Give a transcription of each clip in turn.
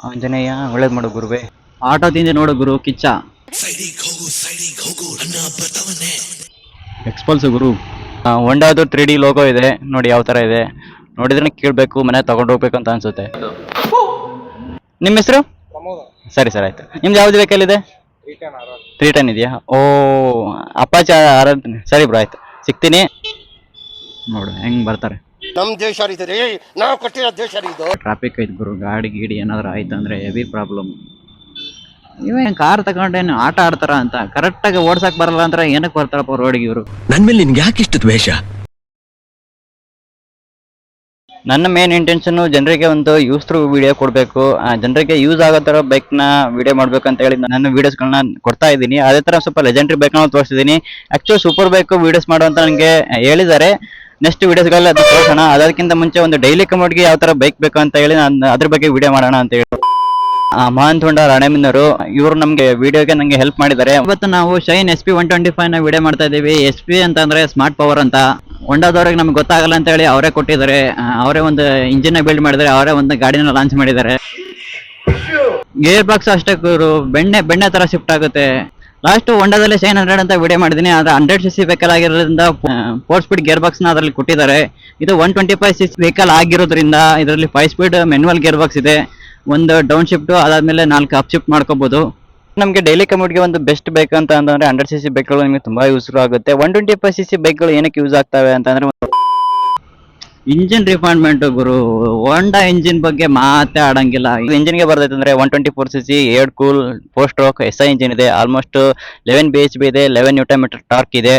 ಆಂಜನೇಯ ಒಳ್ಳೇದ್ ಮಾಡು ಗುರುವೆ. ಆಟೋ ತಿಂದೆ ನೋಡು ಗುರು ಕಿಚ್ಚ. ಎಕ್ಸ್ಪಲ್ಸ್ ಗುರು. ಹೊಂಡಾದು 3D ಲೋಗೋ ಇದೆ ನೋಡಿ, ಯಾವ ತರ ಇದೆ ನೋಡಿದ್ರೆ ಕೇಳಬೇಕು, ಮನೆ ತಗೊಂಡು ಹೋಗ್ಬೇಕು ಅಂತ ಅನ್ಸುತ್ತೆ. ನಿಮ್ಮ ಹೆಸರು? ಸರಿ ಸರ್, ಆಯ್ತು. ನಿಮ್ದು ಯಾವ್ದು ವೆಹಿಕಲ್ ಇದೆ? 310 ಇದೆಯಾ? ಓ, ಅಪ್ಪಾಚಿ ಸರಿ ಬ್ರೋ, ಆಯ್ತು, ಸಿಗ್ತೀನಿ. ನೋಡು ಹೆಂಗ್ ಬರ್ತಾರೆ. ನಮ್ ದೇಶ ರೀ, ನಾವು ಕಟ್ಟಿರೋ ದೇಶ ಇದು. ಟ್ರಾಫಿಕ್ ಐತ್ ಗುರು, ಗಾಡಿ ಗೀಡಿ ಏನಾದ್ರು ಆಯ್ತು ಅಂದ್ರೆ ಹೆವಿ ಪ್ರಾಬ್ಲಮ್. ಇವೇನ್ ಕಾರ್ ತಗೊಂಡೇನು ಆಟ ಆಡ್ತಾರ ಅಂತ, ಕರೆಕ್ಟ್ ಆಗಿ ಓಡ್ಸಕ್ ಬರಲ್ಲ ಅಂತ ಏನಕ್ಕೆ ಬರ್ತಾರಪ್ಪ ರೋಡಿಗೆ ಇವರು? ನನ್ ಮೇಲೆ ನಿನ್ಗೆ ಯಾಕೆ ಇಷ್ಟು ದ್ವೇಷ? ನನ್ನ ಮೇನ್ ಇಂಟೆನ್ಷನ್ ಜನರಿಗೆ ಒಂದು ಯೂಸ್ ವಿಡಿಯೋ ಕೊಡಬೇಕು, ಜನರಿಗೆ ಯೂಸ್ ಆಗೋ ಥರ ಬೈಕ್ನ ವಿಡಿಯೋ ಮಾಡ್ಬೇಕು ಅಂತ ಹೇಳಿ ನನ್ನ ವಿಡಿಯೋಸ್ಗಳನ್ನ ಕೊಡ್ತಾ ಇದ್ದೀನಿ. ಅದೇ ಥರ ಸ್ವಲ್ಪ ಲೆಜೆಂಡ್ರಿ ಬೈಕ್ನ ತೋರಿಸಿದ್ದೀನಿ. ಆ್ಯಕ್ಚುಲಿ ಸೂಪರ್ ಬೈಕ್ ವಿಡಿಯೋಸ್ ಮಾಡುವಂತ ನನಗೆ ಹೇಳಿದ್ದಾರೆ. ನೆಕ್ಸ್ಟ್ ವಿಡಿಯೋಸ್ಗಳಲ್ಲಿ ಅದು ತೋರಿಸೋಣ. ಅದಕ್ಕಿಂತ ಮುಂಚೆ ಒಂದು ಡೈಲಿ ಕಮ್ಯೂಟ್ಗೆ ಯಾವ ಥರ ಬೈಕ್ ಬೇಕು ಅಂತ ಹೇಳಿ ನಾನು ಅದ್ರ ಬಗ್ಗೆ ವಿಡಿಯೋ ಮಾಡೋಣ ಅಂತ ಹೇಳಿ. ಮಹಂತ್ ಹೊಂಡ ರಾಣೆಬೆನ್ನೂರು ಇವರು ನಮಗೆ ವಿಡಿಯೋಗೆ ನಂಗೆ ಹೆಲ್ಪ್ ಮಾಡಿದ್ದಾರೆ. ಇವತ್ತು ನಾವು ಶೈನ್ SP 125 ನ ವಿಡಿಯೋ ಮಾಡ್ತಾ ಇದ್ದೀವಿ. SP ಅಂತಂದ್ರೆ ಸ್ಮಾರ್ಟ್ ಪವರ್ ಅಂತ. ಹೊಂಡದವ್ರಿಗೆ ನಮ್ಗೆ ಗೊತ್ತಾಗಲ್ಲ ಅಂತ ಹೇಳಿ ಅವರೇ ಕೊಟ್ಟಿದ್ದಾರೆ. ಅವರೇ ಒಂದು ಇಂಜಿನ್ ಬಿಲ್ಡ್ ಮಾಡಿದ್ದಾರೆ, ಅವರೇ ಒಂದು ಗಾಡಿನ ಲಾಂಚ್ ಮಾಡಿದ್ದಾರೆ. ಗೇರ್ ಬಾಕ್ಸ್ ಅಷ್ಟೇ ಗುರು, ಬೆಣ್ಣೆ ತರ ಶಿಫ್ಟ್ ಆಗುತ್ತೆ. ಲಾಸ್ಟ್ ಹೊಂಡದಲ್ಲಿ ಶೈನ್ 100 ಅಂತ ವಿಡಿಯೋ ಮಾಡಿದ್ದೀನಿ. ಆದ್ರೆ 100cc ವೆಹಿಕಲ್ ಆಗಿರೋದ್ರಿಂದ 4 ಸ್ಪೀಡ್ ಗೇರ್ ಬಾಕ್ಸ್ ನ ಅದರಲ್ಲಿ ಕೊಟ್ಟಿದ್ದಾರೆ. ಇದು 125cc ವೆಹಿಕಲ್ ಆಗಿರೋದ್ರಿಂದ ಇದರಲ್ಲಿ 5 ಸ್ಪೀಡ್ ಮ್ಯಾನ್ಯುವಲ್ ಗೇರ್ ಬಾಕ್ಸ್ ಇದೆ. ಒಂದು ಡೌನ್ ಶಿಫ್ಟ್, ಅದಾದ್ಮೇಲೆ 4 ಅಪ್ ಶಿಫ್ಟ್ ಮಾಡ್ಕೋಬಹುದು. ನಮಗೆ ಡೈಲಿ ಕಮ್ಯೂಟ್ಗೆ ಒಂದು ಬೆಸ್ಟ್ ಬೈಕ್ ಅಂತ ಅಂದ್ರೆ 100cc ಬೈಕ್ಗಳು ನಿಮಗೆ ತುಂಬಾ ಯೂಸ್ಫುಲ್ ಆಗುತ್ತೆ. 125cc ಬೈಕ್ಗಳು ಏನಕ್ಕೆ ಯೂಸ್ ಆಗ್ತವೆ ಅಂತಂದ್ರೆ ಇಂಜಿನ್ ರಿಫೈನ್ಮೆಂಟ್ ಗುರು. ಹೋಂಡಾ ಇಂಜಿನ್ ಬಗ್ಗೆ ಮಾತೇ ಆಡಂಗಿಲ್ಲ. ಇಂಜಿನ್ಗೆ ಬರ್ತೈತೆ ಅಂದ್ರೆ 124cc air cool 4 stroke SI engine ಇದೆ. ಆಲ್ಮೋಸ್ಟ್ 11 bhp ಇದೆ, 11 Nm ಟಾರ್ಕ್ ಇದೆ.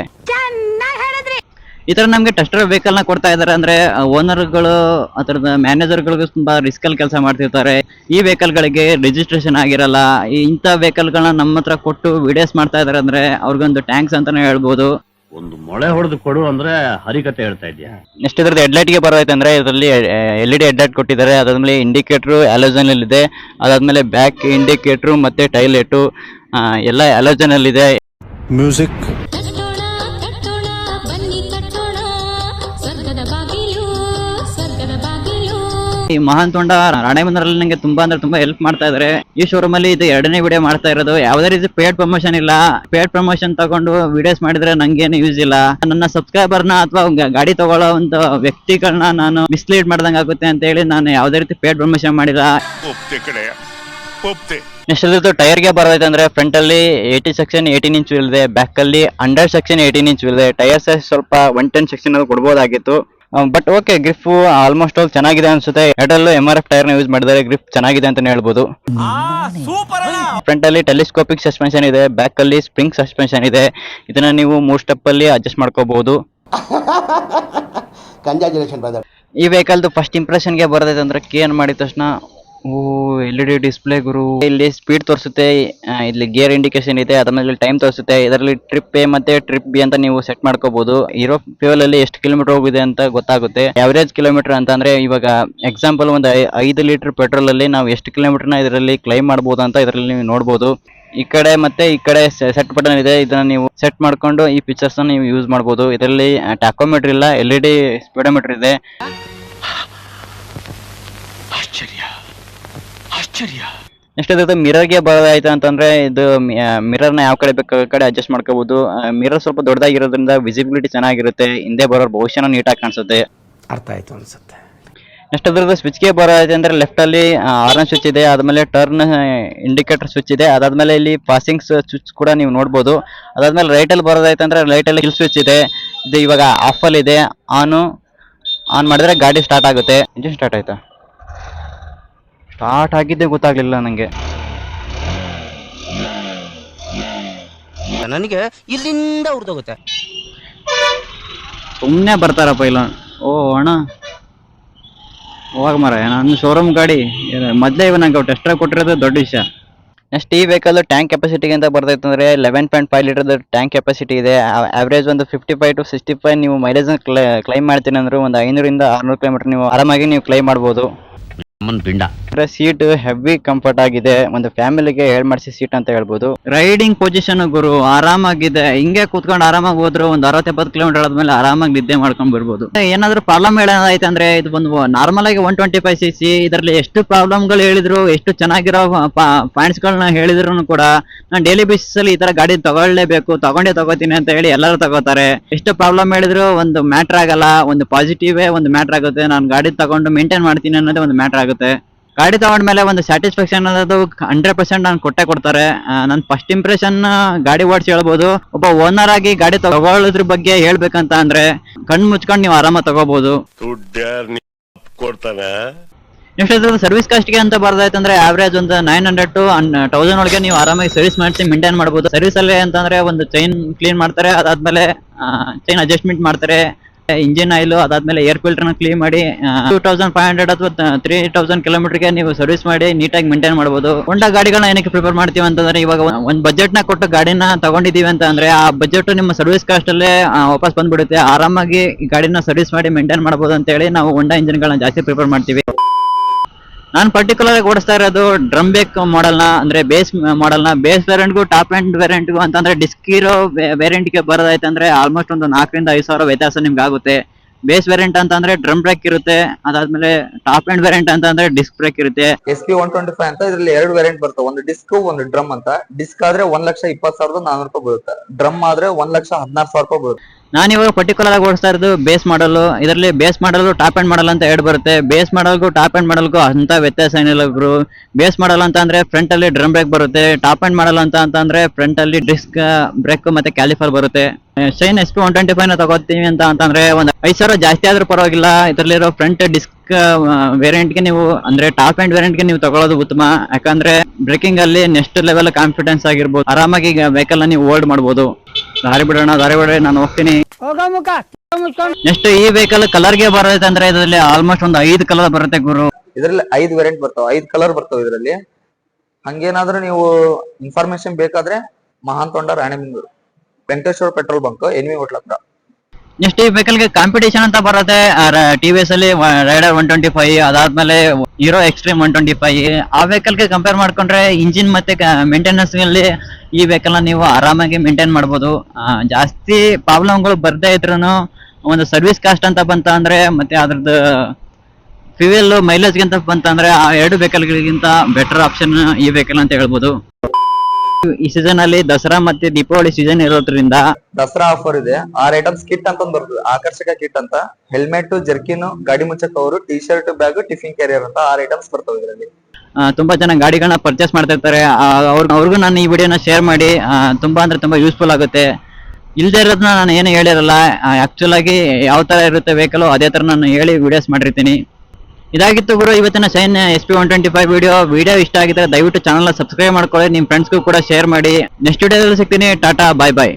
ಈ ತರ ನಮ್ಗೆ ಟೆಸ್ಟರ್ ವೆಹಿಕಲ್ ನ ಕೊಡ್ತಾ ಇದಾರೆ ಅಂದ್ರೆ ಓನರ್ಗಳು ಅದರದ ಮ್ಯಾನೇಜರ್ಗಳಿಗೂ ತುಂಬಾ ರಿಸ್ಕ್ ಅಲ್ಲಿ ಕೆಲಸ ಮಾಡ್ತಿರ್ತಾರೆ. ಈ ವೆಹಿಕಲ್ ಗಳಿಗೆ ರಿಜಿಸ್ಟ್ರೇಷನ್ ಆಗಿರಲ್ಲ. ಇಂಥ ವೆಹಿಕಲ್ ಗಳನ್ನ ನಮ್ಮ ಹತ್ರ ಕೊಟ್ಟು ವಿಡಿಯೋಸ್ ಮಾಡ್ತಾ ಇದಾರೆ ಅಂದ್ರೆ ಅವ್ರಿಗೊಂದು ಟ್ಯಾಂಕ್ಸ್ ಅಂತಾನೆ ಹೇಳ್ಬೋದು. ಒಂದು ಮೊಳೆ ಹೊಡೆದು ಕೊಡು ಅಂದ್ರೆ ಹರಿಕತೆ ಹೇಳ್ತಾ ಇದೆಯಾ? ನೆಕ್ಸ್ಟ್ ಇದ್ರದ್ದು ಹೆಡ್ಲೈಟ್ ಗೆ ಬರೋದೈತೆ ಅಂದ್ರೆ ಇದರಲ್ಲಿ LED ಹೆಡ್ಲೈಟ್ ಕೊಟ್ಟಿದ್ದಾರೆ. ಅದಾದ್ಮೇಲೆ ಇಂಡಿಕೇಟರ್ ಹ್ಯಾಲೋಜನ್ ಅಲ್ಲಿ ಇದೆ. ಅದಾದ್ಮೇಲೆ ಬ್ಯಾಕ್ ಇಂಡಿಕೇಟರ್ ಮತ್ತೆ ಟೈಲ್ ಲೈಟು ಎಲ್ಲ ಹ್ಯಾಲೋಜನ್ ಅಲ್ಲಿ ಇದೆ. ಮ್ಯೂಸಿಕ್ ಈ ಮಹಂತ್ ಹೊಂಡ ರಾಣೆಬೆನ್ನೂರಲ್ಲಿ ನಂಗೆ ತುಂಬಾ ಅಂದ್ರೆ ತುಂಬಾ ಹೆಲ್ಪ್ ಮಾಡ್ತಾ ಇದಾರೆ. ಈ ಶೋರೂಮ್ ಅಲ್ಲಿ ಇದು 2ನೇ ವಿಡಿಯೋ ಮಾಡ್ತಾ ಇರೋದು. ಯಾವುದೇ ರೀತಿ ಪೇಡ್ ಪ್ರಮೋಷನ್ ಇಲ್ಲ. ಪೇಡ್ ಪ್ರಮೋಷನ್ ತಗೊಂಡು ವಿಡಿಯೋಸ್ ಮಾಡಿದ್ರೆ ನಂಗೇನು ಯೂಸ್ ಇಲ್ಲ. ನನ್ನ ಸಬ್ಸ್ಕ್ರೈಬರ್ ನ ಅಥವಾ ಗಾಡಿ ತಗೊಳ್ಳೋ ಒಂದು ವ್ಯಕ್ತಿಗಳನ್ನ ನಾನು ಮಿಸ್ಲೀಡ್ ಮಾಡ್ದಂಗ ಆಗುತ್ತೆ ಅಂತ ಹೇಳಿ ನಾನು ಯಾವುದೇ ರೀತಿ ಪೇಡ್ ಪ್ರಮೋಷನ್ ಮಾಡಿಲ್ಲ. ನೆಕ್ಸ್ಟ್ ಇದ್ರದ್ದು ಟೈರ್ ಗೆ ಬರೋದೈತೆ ಅಂದ್ರೆ ಫ್ರಂಟ್ ಅಲ್ಲಿ 80 ಸೆಕ್ಷನ್ 18 ಇಂಚ್ ಇದೆ, ಬ್ಯಾಕ್ ಅಲ್ಲಿ 100 ಸೆಕ್ಷನ್ 18 ಇಂಚ್ ಇದೆ. ಟೈರ್ ಸೈಜ್ ಸ್ವಲ್ಪ 110 ಸೆಕ್ಷನ್ ಅಲ್ಲಿ ಕೊಡ್ಬೋದಾಗಿತ್ತು. But okay, grip almost all ಚೆನ್ನಾಗಿದೆ ಅನ್ಸುತ್ತೆ. ಎರಡಲ್ಲೂ MRF ಟೈರ್ ನ ಯೂಸ್ ಮಾಡಿದ್ದಾರೆ. ಗ್ರಿಪ್ ಚೆನ್ನಾಗಿದೆ ಅಂತಾನೆ ಹೇಳ್ಬೋದು. ಫ್ರಂಟ್ ಅಲ್ಲಿ ಟೆಲಿಸ್ಕೋಪಿಕ್ ಸಸ್ಪೆನ್ಷನ್ ಇದೆ, ಬ್ಯಾಕ್ ಅಲ್ಲಿ ಸ್ಪ್ರಿಂಗ್ ಸಸ್ಪೆನ್ಷನ್ ಇದೆ. ಇದನ್ನ ನೀವು 3 ಸ್ಟೆಪ್ ಅಲ್ಲಿ ಅಡ್ಜಸ್ಟ್ ಮಾಡ್ಕೋಬಹುದು. ಈ ವೆಹಿಕಲ್ದು ಫಸ್ಟ್ ಇಂಪ್ರೆಷನ್ ಗೆ ಬರೋದೈತೆ ಅಂದ್ರೆ KN ಮಾಡಿದ ತಕ್ಷಣ LED ಡಿಸ್ಪ್ಲೇ ಗುರು. ಇಲ್ಲಿ ಸ್ಪೀಡ್ ತೋರಿಸುತ್ತೆ, ಇಲ್ಲಿ ಗೇರ್ ಇಂಡಿಕೇಶನ್ ಇದೆ, ಅದಾದ್ಮೇಲೆ ಟೈಮ್ ತೋರಿಸುತ್ತೆ. ಇದರಲ್ಲಿ ಟ್ರಿಪ್ A ಮತ್ತೆ ಟ್ರಿಪ್ B ಅಂತ ನೀವು ಸೆಟ್ ಮಾಡ್ಕೋಬಹುದು. ಇರೋ ಫ್ಯೂಯಲ್ ಅಲ್ಲಿ ಎಷ್ಟು ಕಿಲೋಮೀಟರ್ ಹೋಗಿದೆ ಅಂತ ಗೊತ್ತಾಗುತ್ತೆ. ಅವರೇಜ್ ಕಿಲೋಮೀಟರ್ ಅಂತ ಅಂದ್ರೆ ಇವಾಗ ಎಕ್ಸಾಂಪಲ್ ಒಂದು 5 ಲೀಟರ್ ಪೆಟ್ರೋಲ್ ಅಲ್ಲಿ ನಾವು ಎಷ್ಟು ಕಿಲೋಮೀಟರ್ನ ಇದರಲ್ಲಿ ಕ್ಲೈಮ್ ಮಾಡಬಹುದು ಅಂತ ಇದರಲ್ಲಿ ನೀವು ನೋಡಬಹುದು. ಈ ಕಡೆ ಮತ್ತೆ ಈ ಕಡೆ ಸೆಟ್ ಬಟನ್ ಇದೆ. ಇದನ್ನ ನೀವು ಸೆಟ್ ಮಾಡ್ಕೊಂಡು ಈ ಪಿಕ್ಚರ್ಸ್ ನೀವು ಯೂಸ್ ಮಾಡಬಹುದು. ಇದರಲ್ಲಿ ಟ್ಯಾಕೋಮೀಟರ್ ಇಲ್ಲ, LED ಸ್ಪೀಡೋಮೀಟರ್ ಇದೆ. ನೆಕ್ಸ್ಟ್ ಇದ್ರದ್ದು ಮಿರರ್ ಗೆ ಬರೋದಾಯ್ತು ಅಂತಂದ್ರೆ ಇದು ಮಿರರ್ ನ ಯಾವ ಕಡೆ ಬೇಕು ಕಡೆ ಅಡ್ಜಸ್ಟ್ ಮಾಡ್ಕೋಬಹುದು. ಮಿರರ್ ಸ್ವಲ್ಪ ದೊಡ್ಡದಾಗಿರೋದ್ರಿಂದ ವಿಸಿಬಿಲಿಟಿ ಚೆನ್ನಾಗಿರುತ್ತೆ. ಹಿಂದೆ ಬರೋರ್ ಭವಿಷ್ಯನ ನೀಟಾಗಿ ಕಾಣಿಸುತ್ತೆ. ಅರ್ಥ ಆಯ್ತು ಅನ್ಸುತ್ತೆ. ನೆಕ್ಸ್ಟ್ ಅದ್ರದ್ದು ಸ್ವಿಚ್ ಗೆ ಬರೋದೈತೆ ಅಂದ್ರೆ ಲೆಫ್ಟ್ ಅಲ್ಲಿ ಆರೆಂಜ್ ಸ್ವಿಚ್ ಇದೆ, ಆದ್ಮೇಲೆ ಟರ್ನ್ ಇಂಡಿಕೇಟರ್ ಸ್ವಿಚ್ ಇದೆ, ಅದಾದ್ಮೇಲೆ ಇಲ್ಲಿ ಪಾಸಿಂಗ್ ಸ್ವಿಚ್ ಕೂಡ ನೀವು ನೋಡಬಹುದು. ಅದಾದ್ಮೇಲೆ ರೈಟ್ ಅಲ್ಲಿ ಬರೋದೈತೆ ಅಂದ್ರೆ ರೈಟ್ ಅಲ್ಲಿ ಹಿಲ್ ಸ್ವಿಚ್ ಇದೆ. ಇದು ಇವಾಗ ಆಫ್ ಅಲ್ಲಿ ಇದೆ. ಆನ್ ಮಾಡಿದ್ರೆ ಗಾಡಿ ಸ್ಟಾರ್ಟ್ ಆಗುತ್ತೆ. ಇಂಜಿನ್ ಸ್ಟಾರ್ಟ್ ಆಯ್ತಾ? ಸ್ಟಾರ್ಟ್ ಆಗಿದ್ದೆ ಗೊತ್ತಾಗ್ಲಿಲ್ಲ ನಂಗೆ. ನನಗೆ ಇಲ್ಲಿಂದ ಉರ್ದೋಗುತ್ತೆ. ಸುಮ್ಮನೆ ಬರ್ತಾರಪ್ಪ ಇಲ್ಲ. ಓ ಅಣ್ಣ ಹೋಗ ಮರ, ನನ್ನ ಶೋರೂಮ್ ಗಾಡಿ ಮೊದಲೇ ನಂಗೆ ಟೆಸ್ಟರ್ ಕೊಟ್ಟಿರೋದು ದೊಡ್ಡ ವಿಷಯ. ನೆಕ್ಸ್ಟ್ ಈ ವೆಹಿಕಲ್ ಟ್ಯಾಂಕ್ ಕೆಪಾಸಿಟಿಗೆ ಅಂತ ಬರ್ತೈತೆ ಅಂದ್ರೆ 11.5 ಲೀಟರ್ ಟ್ಯಾಂಕ್ ಕೆಪಾಸಿಟಿ ಇದೆ. ಅವರೇಜ್ ಒಂದು 55 to 65 ನೀವು ಮೈಲೇಜ್ ಕ್ಲೈಮ್ ಮಾಡ್ತೀನಿ ಅಂದ್ರೆ ಒಂದು 500 ಇಂದ 600 ಕಿಲೋಮೀಟರ್ ನೀವು ಆರಾಮಾಗಿ ನೀವು ಕ್ಲೈಮ್ ಮಾಡ್ಬೋದು. ಪಿಂಡ. ಸೀಟ್ ಹೆವಿ ಕಂಫರ್ಟ್ ಆಗಿದೆ, ಒಂದು ಫ್ಯಾಮಿಲಿಗೆ ಹೇಳ್ ಮಾಡಿಸಿ ಸೀಟ್ ಅಂತ ಹೇಳ್ಬೋದು. ರೈಡಿಂಗ್ ಪೊಸಿಷನ್ ಗುರು ಆರಾಮಾಗಿದೆ. ಹಿಂಗೆ ಕೂತ್ಕೊಂಡು ಆರಾಮಾಗಿ ಹೋದ್ರು ಒಂದು 60-70 ಕಿಲೋಮೀಟರ್ ಆದ್ಮೇಲೆ ಆರಾಮಾಗಿ ನಿದ್ದೆ ಮಾಡ್ಕೊಂಡ್ ಬರ್ಬೋದು. ಏನಾದ್ರು ಪ್ರಾಬ್ಲಮ್ ಹೇಳೋದಾಯ್ತು ಅಂದ್ರೆ ಇದು ಒಂದು ನಾರ್ಮಲ್ ಆಗಿ 125cc ಇದರಲ್ಲಿ ಎಷ್ಟು ಪ್ರಾಬ್ಲಮ್ಗಳು ಹೇಳಿದ್ರು, ಎಷ್ಟು ಚೆನ್ನಾಗಿರೋ ಪಾಯಿಂಟ್ಸ್ ಗಳನ್ನ ಹೇಳಿದ್ರು ಕೂಡ ನಾನು ಡೈಲಿ ಬೇಸಿಸ್ ಅಲ್ಲಿ ಈ ತರ ಗಾಡಿ ತಗೊಂಡೇ ತಗೋತೀನಿ ಅಂತ ಹೇಳಿ ಎಲ್ಲರೂ ತಗೋತಾರೆ. ಎಷ್ಟು ಪ್ರಾಬ್ಲಮ್ ಹೇಳಿದ್ರು ಒಂದು ಮ್ಯಾಟರ್ ಆಗಲ್ಲ, ಒಂದು ಪಾಸಿಟಿವ್ ಒಂದು ಮ್ಯಾಟರ್ ಆಗುತ್ತೆ. ನಾನು ಗಾಡಿ ತಗೊಂಡು ಮೇಂಟೈನ್ ಮಾಡ್ತೀನಿ ಅನ್ನೋದೇ ಒಂದು ಮ್ಯಾಟರ್ ಆಗುತ್ತೆ. ಗಾಡಿ ತಗೊಂಡ್ಮೇಲೆ ಒಂದು ಸ್ಯಾಟಿಸ್ಫ್ಯಾಕ್ಷನ್ ಅನ್ನೋದು 100% ನಾನು ಕೊಡ್ತಾರೆ. ನನ್ನ ಫಸ್ಟ್ ಇಂಪ್ರೆಷನ್ ಗಾಡಿ ಓಡಿಸಿ ಹೇಳ್ಬೋದು. ಒಬ್ಬ ಓನರ್ ಆಗಿ ಗಾಡಿ ತಗೊಳ್ಳೋದ್ರ ಬಗ್ಗೆ ಹೇಳ್ಬೇಕಂತ ಅಂದ್ರೆ ಕಣ್ ಮುಚ್ಕೊಂಡು ನೀವು ಆರಾಮಾಗಿ ತಗೋಬಹುದು. ನೆಕ್ಸ್ಟ್ ಸರ್ವಿಸ್ ಕಾಸ್ಟ್ಗೆ ಅಂತ ಬರ್ದಾಯ್ತಂದ್ರೆ ಆವರೇಜ್ ಒಂದು 900 to 1000 ಒಳಗೆ ನೀವು ಆರಾಮಾಗಿ ಸರ್ವಿಸ್ ಮಾಡಿಸಿ ಮೇಂಟೈನ್ ಮಾಡಬಹುದು. ಸರ್ವಿಸ್ ಅಲ್ಲಿ ಅಂತಂದ್ರೆ ಒಂದು ಚೈನ್ ಕ್ಲೀನ್ ಮಾಡ್ತಾರೆ, ಅದಾದ್ಮೇಲೆ ಚೈನ್ ಅಡ್ಜಸ್ಟ್ಮೆಂಟ್ ಮಾಡ್ತಾರೆ, ಇಂಜಿನ್ ಆಯಿಲ್, ಅದಾದ್ಮೇಲೆ ಏರ್ ಫಿಲ್ಟರ್ ಕ್ಲೀನ್ ಮಾಡಿ 2500 ಅಥವಾ 3000 ಕಿಲೋಮೀಟರ್ಗೆ ನೀವು ಸರ್ವಿಸ್ ಮಾಡಿ ನೀಟಾಗಿ ಮೇಂಟೈನ್ ಮಾಡಬಹುದು. ಹೋಂಡಾ ಗಾಡಿಗಳನ್ನ ಏನಕ್ಕೆ ಪ್ರಿಫರ್ ಮಾಡ್ತೀವಿ ಅಂತಂದ್ರೆ ಇವಾಗ ಒಂದು ಬಜೆಟ್ ನ ಕೊಟ್ಟು ಗಾಡಿನ ತಗೊಂಡಿದೀವಿ ಅಂತ ಅಂದ್ರೆ ಆ ಬಜೆಟ್ ನಿಮ್ಮ ಸರ್ವಿಸ್ ಕಾಸ್ಟ್ ಅಲ್ಲೇ ವಾಪಸ್ ಬಂದ್ಬಿಡುತ್ತೆ. ಆರಾಮಾಗಿ ಈ ಗಾಡಿನ ಸರ್ವಿಸ್ ಮಾಡಿ ಮೇಂಟೈನ್ ಮಾಡಬಹುದು ಅಂತ ಹೇಳಿ ನಾವು ಹೋಂಡಾ ಇಂಜಿನ್ ಗಳನ್ನ ಜಾಸ್ತಿ ಪ್ರಿಫರ್ ಮಾಡ್ತೀವಿ. ನಾನು ಪರ್ಟಿಕ್ಯುಲರ್ ಆಗಿ ಓಡಿಸ್ತಾ ಇರೋದು ಡ್ರಮ್ ಬೇಕ್ ಮಾಡೆಲ್ನ, ಅಂದ್ರೆ ಬೇಸ್ ಮಾಡೆಲ್ನ. ಬೇಸ್ ವೇರಿಯಂಟ್ಗೂ ಟಾಪ್ ಎಂಡ್ ವೇರಿಯಂಟ್ಗೂ ಅಂತಂದ್ರೆ ಡಿಸ್ಕ್ ಇರೋ ವೇರಿಯಂಟ್ಗೆ ಬರೋದಾಯ್ತು ಅಂದ್ರೆ ಆಲ್ಮೋಸ್ಟ್ ಒಂದು 4,000-5,000 ವ್ಯತ್ಯಾಸ ನಿಮ್ಗೆ ಆಗುತ್ತೆ. ಬೇಸ್ ವೇರಿಯಂಟ್ ಅಂತಂದ್ರೆ ಡ್ರಮ್ ಬ್ರೇಕ್ ಇರುತ್ತೆ, ಅದಾದ್ಮೇಲೆ ಟಾಪ್ ಎಂಡ್ ವೇರಿಯಂಟ್ ಅಂತಂದ್ರೆ ಡಿಸ್ಕ್ ಬ್ರೇಕ್ ಇರುತ್ತೆ. SP 125 ಅಂತ ಇದ್ರಲ್ಲಿ 2 ವೇರಿಯಂಟ್ ಬರ್ತವೆ, ಒಂದು ಡಿಸ್ಕ್ ಒಂದು ಡ್ರಮ್ ಅಂತ. ಡಿಸ್ಕ್ ಆದ್ರೆ 1,20,400 ರೂಪಾಯಿ ಬೀಳುತ್ತೆ, ಡ್ರಮ್ ಆದ್ರೆ 1,16,000 ರೂಪಾಯಿ ಬೀಳುತ್ತೆ. ನಾನಿವಾಗ ಪರ್ಟಿಕ್ಯುಲರ್ ಆಗಿ ಓಡಿಸ್ತಾ ಇರೋದು ಬೇಸ್ ಮಾಡಲ್. ಇದರಲ್ಲಿ base model top end model ಅಂತ 2 ಬರುತ್ತೆ. ಬೇಸ್ ಮಾಡಲ್ಗೂ ಟಾಪ್ ಎಂಡ್ ಮಾಡಲ್ಗೂ ಅಂತ ವ್ಯತ್ಯಾಸ ಏನಿಲ್ಲ ಗುರು. ಬೇಸ್ ಮಾಡಲ್ ಅಂತ ಅಂದ್ರೆ ಫ್ರಂಟ್ ಅಲ್ಲಿ ಡ್ರಮ್ ಬ್ರೇಕ್ ಬರುತ್ತೆ, ಟಾಪ್ ಎಂಡ್ ಮಾಡಲ್ ಅಂತ ಅಂದ್ರೆ ಫ್ರಂಟ್ ಅಲ್ಲಿ ಡಿಸ್ಕ್ ಬ್ರೇಕ್ ಮತ್ತೆ ಕ್ಯಾಲಿಫರ್ ಬರುತ್ತೆ. ಶೈನ್ SP 125 ನ ತಗೋತೀವಿ ಅಂತ ಅಂತಂದ್ರೆ ಒಂದು 5,000 ಜಾಸ್ತಿ ಆದ್ರೂ ಪರವಾಗಿಲ್ಲ. ಇದರಲ್ಲಿರೋ ಫ್ರಂಟ್ ಡಿಸ್ಕ್ ವೇರಿಯಂಟ್ ಗೆ ನೀವು ಅಂದ್ರೆ ಟಾಪ್ ಎಂಡ್ ವೇರಿಯಂಟ್ ಗೆ ನೀವು ತಗೊಳ್ಳೋದು ಉತ್ತಮ. ಯಾಕಂದ್ರೆ ಬ್ರೇಕಿಂಗ್ ಅಲ್ಲಿ ನೆಕ್ಸ್ಟ್ ಲೆವೆಲ್ ಕಾನ್ಫಿಡೆನ್ಸ್ ಆಗಿರ್ಬೋದು, ಆರಾಮಾಗಿ ವೆಹಿಕಲ್ ನೀವು ಹೋಲ್ಡ್ ಮಾಡಬಹುದು. ದಾರಿ ಬಿಡೋಣ, ನಾನು ಹೋಗ್ತೀನಿ. ನೆಕ್ಸ್ಟ್ ಈ ವೆಹಿಕಲ್ ಕಲರ್ ಗೆ ಬರುತ್ತೆ ಅಂದ್ರೆ ಇದರಲ್ಲಿ ಆಲ್ಮೋಸ್ಟ್ ಒಂದು 5 ಕಲರ್ ಬರುತ್ತೆ ಗುರು. ಇದರಲ್ಲಿ 5 ವೇರಿಯಂಟ್ ಬರ್ತಾವ, 5 ಕಲರ್ ಬರ್ತಾವ ಇದರಲ್ಲಿ. ಹಂಗೇನಾದ್ರೂ ನೀವು ಇನ್ಫಾರ್ಮೇಶನ್ ಬೇಕಾದ್ರೆ Mahant Honda Ranebennur Venkateshwara petrol bunk NV hotel ಹತ್ರ. ನೆಕ್ಸ್ಟ್ ಈ ವೆಹಿಕಲ್ ಗೆ ಕಾಂಪಿಟೇಷನ್ ಅಂತ ಬರುತ್ತೆ. TVS ಅಲ್ಲಿ ರೈಡರ್ 125, ಅದಾದ್ಮೇಲೆ ಹೀರೋ ಎಕ್ಸ್ಟ್ರೀಮ್ 125. ಆ ವೆಹಿಕಲ್ ಗೆ ಕಂಪೇರ್ ಮಾಡ್ಕೊಂಡ್ರೆ ಇಂಜಿನ್ ಮತ್ತೆ ಮೇಂಟೆನೆನ್ಸ್ ಅಲ್ಲಿ ಈ ವೆಹಿಕಲ್ ನ ನೀವು ಆರಾಮಾಗಿ ಮೇಂಟೈನ್ ಮಾಡಬಹುದು. ಜಾಸ್ತಿ ಪ್ರಾಬ್ಲಮ್ಗಳು ಬರ್ದೇ ಇದ್ರೂ ಒಂದು ಸರ್ವಿಸ್ ಕಾಸ್ಟ್ ಅಂತ ಬಂತ ಅಂದ್ರೆ ಮತ್ತೆ ಅದ್ರದ್ದು ಫ್ಯೂಯಲ್ ಮೈಲೇಜ್ ಗಿಂತ ಬಂತಂದ್ರೆ ಆ 2 ವೆಹಿಕಲ್ ಗಳಿಗಿಂತ ಬೆಟರ್ ಆಪ್ಷನ್ ಈ ವೆಹಿಕಲ್ ಅಂತ ಹೇಳ್ಬೋದು. ಈ ಸೀಸನ್ ಅಲ್ಲಿ ದಸರಾ ಮತ್ತೆ ದೀಪಾವಳಿ ಸೀಸನ್ ಇರೋದ್ರಿಂದ ದಸರಾ ಆಫರ್ ಇದೆ. 6 ಐಟಮ್ಸ್ ಕಿಟ್ ಅಂತ ಬರ್ತದೆ, ಆಕರ್ಷಕ ಕಿಟ್ ಅಂತ. ಹೆಲ್ಮೆಟ್, ಜರ್ಕಿನ್, ಗಾಡಿ ಮುಚ್ಚ cover, T shirt, bag, tiffin carrier ಅಂತ 6 ಐಟಮ್ಸ್ ಬರ್ತವೆ ಇದರಲ್ಲಿ. ತುಂಬಾ ಜನ ಗಾಡಿಗಳನ್ನ ಪರ್ಚೇಸ್ ಮಾಡ್ತಾ ಇರ್ತಾರೆ. ಅವ್ರಿಗೂ ನಾನು ಈ ವಿಡಿಯೋನ ಶೇರ್ ಮಾಡಿ ತುಂಬಾ ಅಂದ್ರೆ ತುಂಬಾ ಯೂಸ್ಫುಲ್ ಆಗುತ್ತೆ. ಇಲ್ದೇ ಇರೋದನ್ನ ನಾನು ಏನು ಹೇಳಿರಲ್ಲ, ಆಕ್ಚುಲ್ ಆಗಿ ಯಾವ ತರ ಇರುತ್ತೆ ವೆಹಿಕಲ್ ಅದೇ ತರ ನಾನು ಹೇಳಿ ವಿಡಿಯೋಸ್ ಮಾಡಿರ್ತೀನಿ. ಇದಾಗಿತ್ತು ಗುರು ಇವತ್ತಿನ ಶೈನ್ SP 125 ವಿಡಿಯೋ ಇಷ್ಟ ಆಗಿದ್ರೆ ದಯವಿಟ್ಟು ಚಾನಲ್ ಸಬ್ಸ್ಕ್ರೈಬ್ ಮಾಡ್ಕೊಳ್ಳಿ, ನಿಮ್ ಫ್ರೆಂಡ್ಸ್ಗೂ ಕೂಡ ಶೇರ್ ಮಾಡಿ. ನೆಕ್ಸ್ಟ್ ವಿಡಿಯೋದಲ್ಲಿ ಸಿಗ್ತೀನಿ. ಟಾಟಾ, ಬಾಯ್ ಬಾಯ್.